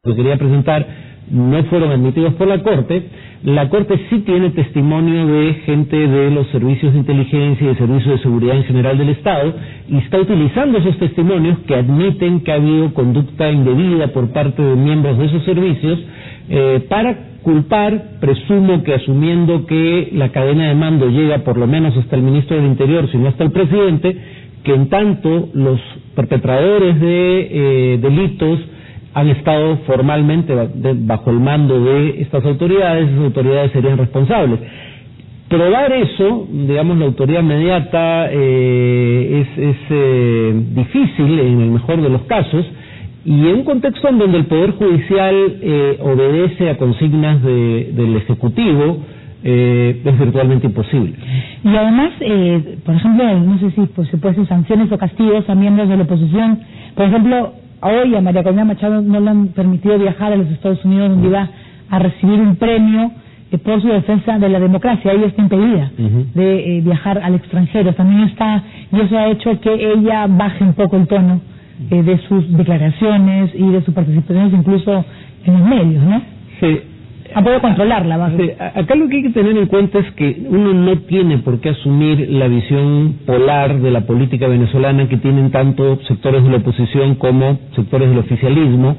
que quería presentar no fueron admitidos por la Corte. La Corte sí tiene testimonio de gente de los servicios de inteligencia y de servicios de seguridad en general del Estado, y está utilizando esos testimonios que admiten que ha habido conducta indebida por parte de miembros de esos servicios para culpar, presumo que asumiendo que la cadena de mando llega por lo menos hasta el ministro del Interior, si no hasta el presidente, que en tanto los perpetradores de delitos han estado formalmente bajo el mando de estas autoridades, esas autoridades serían responsables. Probar eso, digamos, la autoridad inmediata es difícil en el mejor de los casos, y en un contexto en donde el Poder Judicial obedece a consignas del Ejecutivo, es virtualmente imposible. Y además, por ejemplo, no sé si se puede hacer sanciones o castigos a miembros de la oposición. Por ejemplo, hoy a María Corina Machado no le han permitido viajar a los Estados Unidos, donde iba a recibir un premio por su defensa de la democracia. Ella está impedida de viajar al extranjero. También está, y eso ha hecho que ella baje un poco el tono de sus declaraciones y de sus participaciones incluso en los medios, ¿no? Sí. Ha podido controlarla. Sí. Acá lo que hay que tener en cuenta es que uno no tiene por qué asumir la visión polar de la política venezolana que tienen tanto sectores de la oposición como sectores del oficialismo,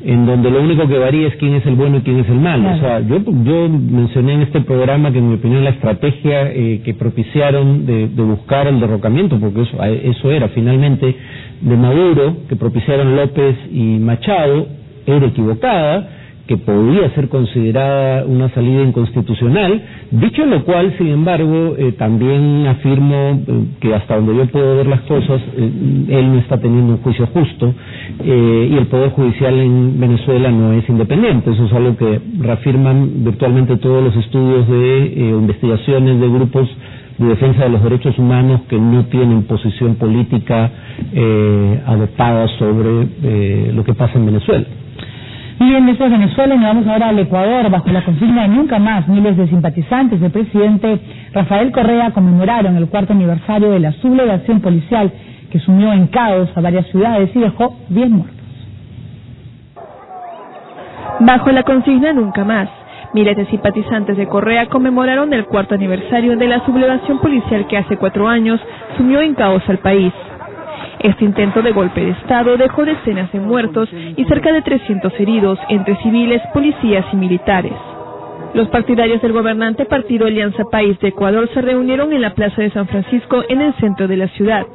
en donde lo único que varía es quién es el bueno y quién es el malo. Claro. O sea, yo mencioné en este programa que en mi opinión la estrategia que propiciaron de buscar el derrocamiento, porque eso era finalmente de Maduro, que propiciaron López y Machado, era equivocada, que podía ser considerada una salida inconstitucional. Dicho lo cual, sin embargo, también afirmo que hasta donde yo puedo ver las cosas, él no está teniendo un juicio justo, y el Poder Judicial en Venezuela no es independiente. Eso es algo que reafirman virtualmente todos los estudios de investigaciones de grupos de defensa de los derechos humanos que no tienen posición política adoptada sobre lo que pasa en Venezuela. Y bien, eso es Venezuela, y nos vamos ahora al Ecuador. Bajo la consigna de Nunca Más, miles de simpatizantes del presidente Rafael Correa conmemoraron el 4º aniversario de la sublevación policial que sumió en caos a varias ciudades y dejó 10 muertos. Bajo la consigna Nunca Más, miles de simpatizantes de Correa conmemoraron el 4º aniversario de la sublevación policial que hace 4 años sumió en caos al país. Este intento de golpe de Estado dejó decenas de muertos y cerca de 300 heridos entre civiles, policías y militares. Los partidarios del gobernante partido Alianza País de Ecuador se reunieron en la Plaza de San Francisco en el centro de la ciudad.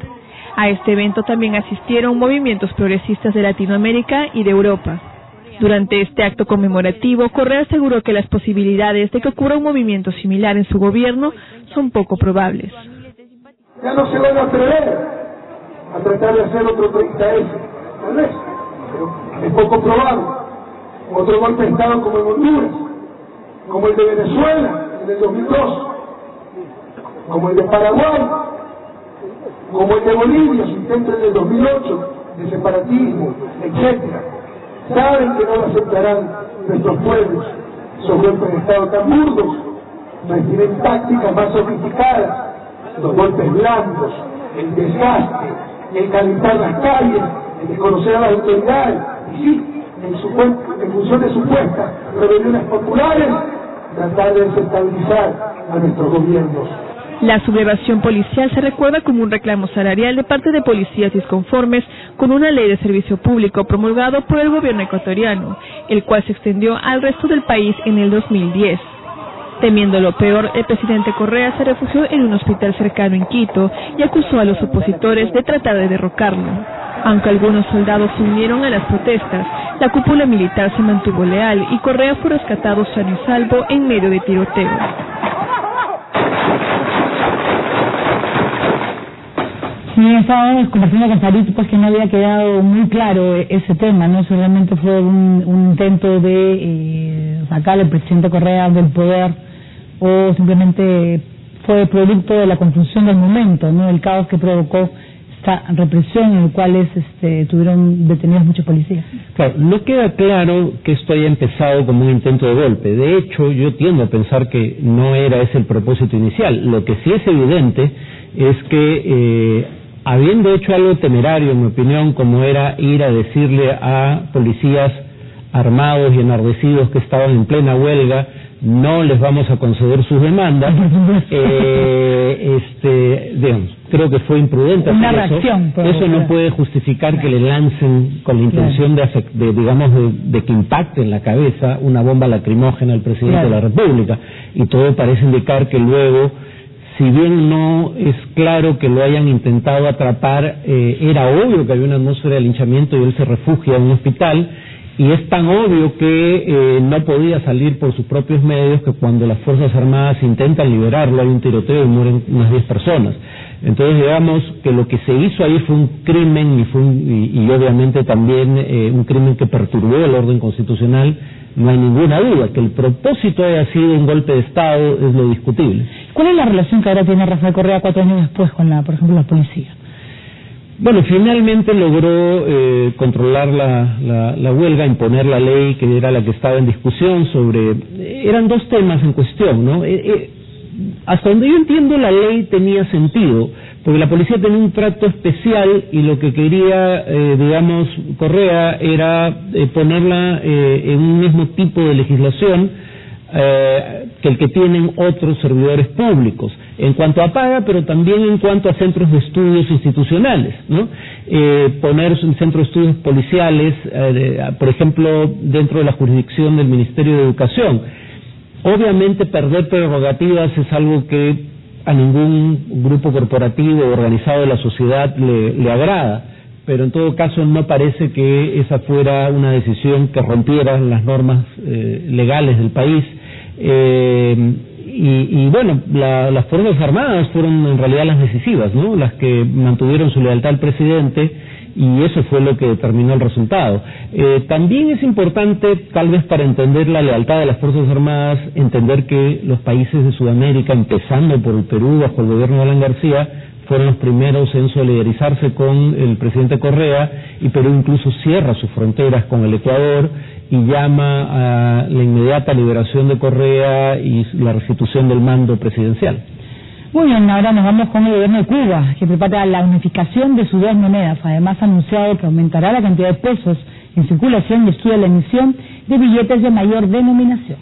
A este evento también asistieron movimientos progresistas de Latinoamérica y de Europa. Durante este acto conmemorativo, Correa aseguró que las posibilidades de que ocurra un movimiento similar en su gobierno son poco probables. Ya no se van a atrever a tratar de hacer otro 30S, tal vez, pero es poco probable. Otro golpe de Estado como en Honduras, como el de Venezuela en el 2002, como el de Paraguay, como el de Bolivia, su intento en el 2008, de separatismo, etc. Saben que no lo aceptarán nuestros pueblos, esos golpes de Estado tan burdos, requieren tácticas más sofisticadas, los golpes blandos, el desgaste, el calentar las calles, el desconocer a las autoridades, y sí, en función de supuestas rebeliones populares, tratar de desestabilizar a nuestros gobiernos. La sublevación policial se recuerda como un reclamo salarial de parte de policías disconformes con una ley de servicio público promulgado por el gobierno ecuatoriano, el cual se extendió al resto del país en el 2010. Temiendo lo peor, el presidente Correa se refugió en un hospital cercano en Quito y acusó a los opositores de tratar de derrocarlo. Aunque algunos soldados se unieron a las protestas, la cúpula militar se mantuvo leal y Correa fue rescatado sano y salvo en medio de tiroteos. Sí, estábamos conversando con Farid, pues que no había quedado muy claro ese tema, ¿no? Solamente fue un intento de sacar al presidente Correa del poder, o simplemente fue producto de la confusión del momento, ¿no? El caos que provocó esta represión en el cual tuvieron detenidos muchos policías. Claro, no queda claro que esto haya empezado como un intento de golpe. De hecho, yo tiendo a pensar que no era ese el propósito inicial. Lo que sí es evidente es que habiendo hecho algo temerario, en mi opinión, como era ir a decirle a policías armados y enardecidos que estaban en plena huelga, no les vamos a conceder sus demandas. Digamos, creo que fue imprudente una hacer reacción, eso no puede justificar que le lancen con la intención de que impacte en la cabeza una bomba lacrimógena al presidente de la República, y todo parece indicar que luego, si bien no es claro que lo hayan intentado atrapar, era obvio que había una atmósfera de linchamiento y él se refugia en un hospital. Y es tan obvio que no podía salir por sus propios medios que cuando las Fuerzas Armadas intentan liberarlo hay un tiroteo y mueren unas 10 personas. Entonces digamos que lo que se hizo ahí fue un crimen y obviamente también un crimen que perturbó el orden constitucional. No hay ninguna duda que el propósito haya sido un golpe de Estado, es lo discutible. ¿Cuál es la relación que ahora tiene Rafael Correa 4 años después con por ejemplo, la policía? Bueno, finalmente logró controlar la huelga, imponer la ley que era la que estaba en discusión eran dos temas en cuestión, ¿no? Hasta donde yo entiendo la ley tenía sentido, porque la policía tenía un trato especial y lo que quería, digamos, Correa era ponerla en un mismo tipo de legislación que el que tienen otros servidores públicos, en cuanto a paga, pero también en cuanto a centros de estudios institucionales, ¿no? Poner un centro de estudios policiales, por ejemplo, dentro de la jurisdicción del Ministerio de Educación. Obviamente perder prerrogativas es algo que a ningún grupo corporativo o organizado de la sociedad le agrada, pero en todo caso no parece que esa fuera una decisión que rompiera las normas legales del país. Y bueno, las Fuerzas Armadas fueron en realidad las decisivas, ¿no? Las que mantuvieron su lealtad al presidente, y eso fue lo que determinó el resultado. También es importante, tal vez para entender la lealtad de las Fuerzas Armadas, entender que los países de Sudamérica, empezando por el Perú bajo el gobierno de Alan García, fueron los primeros en solidarizarse con el presidente Correa, y Perú incluso cierra sus fronteras con el Ecuador y llama a la inmediata liberación de Correa y la restitución del mando presidencial. Muy bien, ahora nos vamos con el gobierno de Cuba, que prepara la unificación de sus dos monedas. Además ha anunciado que aumentará la cantidad de pesos en circulación y estudia la emisión de billetes de mayor denominación.